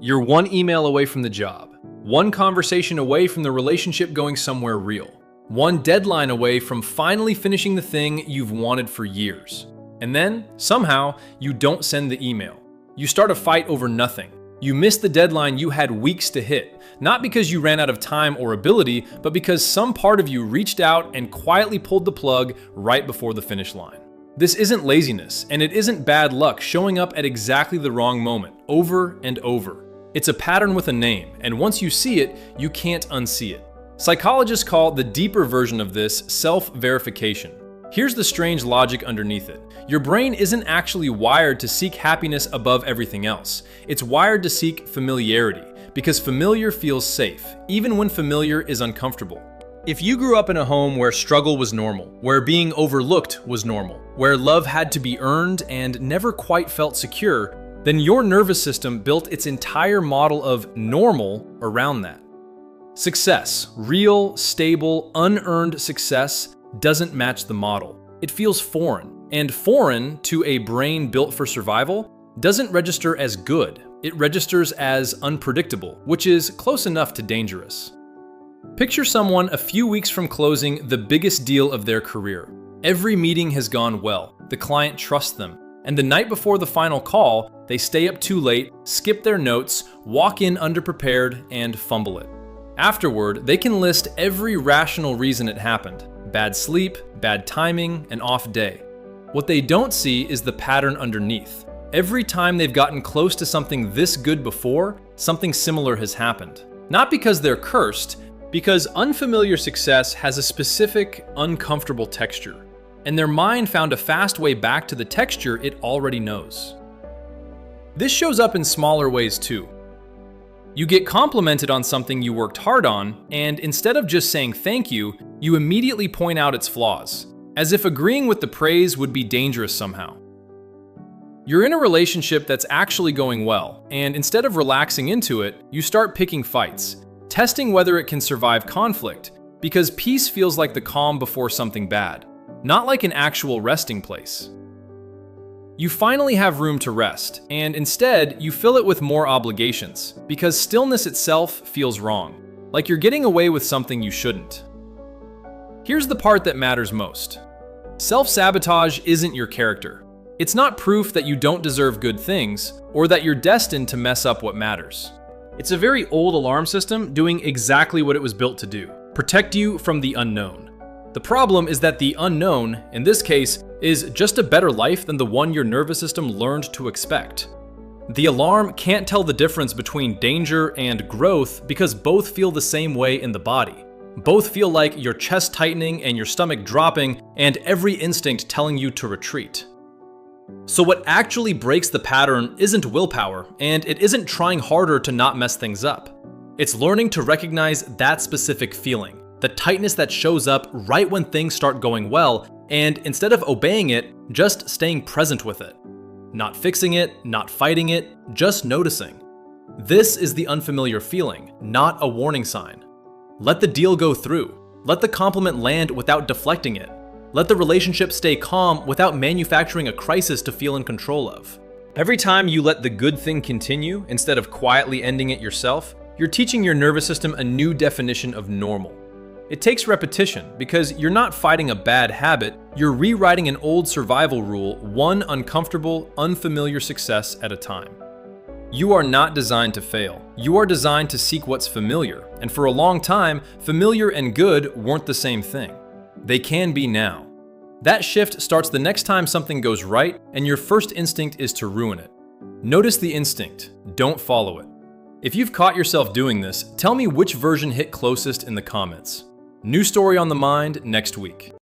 You're one email away from the job, one conversation away from the relationship going somewhere real, one deadline away from finally finishing the thing you've wanted for years. And then, somehow, you don't send the email. You start a fight over nothing. You miss the deadline you had weeks to hit, not because you ran out of time or ability, but because some part of you reached out and quietly pulled the plug right before the finish line. This isn't laziness, and it isn't bad luck showing up at exactly the wrong moment, over and over. It's a pattern with a name, and once you see it, you can't unsee it. Psychologists call the deeper version of this self-verification. Here's the strange logic underneath it. Your brain isn't actually wired to seek happiness above everything else. It's wired to seek familiarity, because familiar feels safe, even when familiar is uncomfortable. If you grew up in a home where struggle was normal, where being overlooked was normal, where love had to be earned and never quite felt secure, then your nervous system built its entire model of normal around that. Success, real, stable, unearned success, doesn't match the model. It feels foreign, and foreign to a brain built for survival doesn't register as good. It registers as unpredictable, which is close enough to dangerous. Picture someone a few weeks from closing the biggest deal of their career. Every meeting has gone well, the client trusts them, and the night before the final call, they stay up too late, skip their notes, walk in underprepared, and fumble it. Afterward, they can list every rational reason it happened: bad sleep, bad timing, an off day. What they don't see is the pattern underneath. Every time they've gotten close to something this good before, something similar has happened. Not because they're cursed, because unfamiliar success has a specific, uncomfortable texture, and their mind found a fast way back to the texture it already knows. This shows up in smaller ways too. You get complimented on something you worked hard on, and instead of just saying thank you, you immediately point out its flaws, as if agreeing with the praise would be dangerous somehow. You're in a relationship that's actually going well, and instead of relaxing into it, you start picking fights, testing whether it can survive conflict, because peace feels like the calm before something bad, not like an actual resting place. You finally have room to rest, and instead, you fill it with more obligations, because stillness itself feels wrong, like you're getting away with something you shouldn't. Here's the part that matters most. Self-sabotage isn't your character. It's not proof that you don't deserve good things, or that you're destined to mess up what matters. It's a very old alarm system doing exactly what it was built to do: protect you from the unknown. The problem is that the unknown, in this case, is just a better life than the one your nervous system learned to expect. The alarm can't tell the difference between danger and growth because both feel the same way in the body. Both feel like your chest tightening and your stomach dropping, and every instinct telling you to retreat. So what actually breaks the pattern isn't willpower, and it isn't trying harder to not mess things up. It's learning to recognize that specific feeling, the tightness that shows up right when things start going well, and instead of obeying it, just staying present with it. Not fixing it, not fighting it, just noticing. This is the unfamiliar feeling, not a warning sign. Let the deal go through. Let the compliment land without deflecting it. Let the relationship stay calm without manufacturing a crisis to feel in control of. Every time you let the good thing continue instead of quietly ending it yourself, you're teaching your nervous system a new definition of normal. It takes repetition because you're not fighting a bad habit, you're rewriting an old survival rule, one uncomfortable, unfamiliar success at a time. You are not designed to fail. You are designed to seek what's familiar, and for a long time, familiar and good weren't the same thing. They can be now. That shift starts the next time something goes right, and your first instinct is to ruin it. Notice the instinct, don't follow it. If you've caught yourself doing this, tell me which version hit closest in the comments. New story on the mind next week.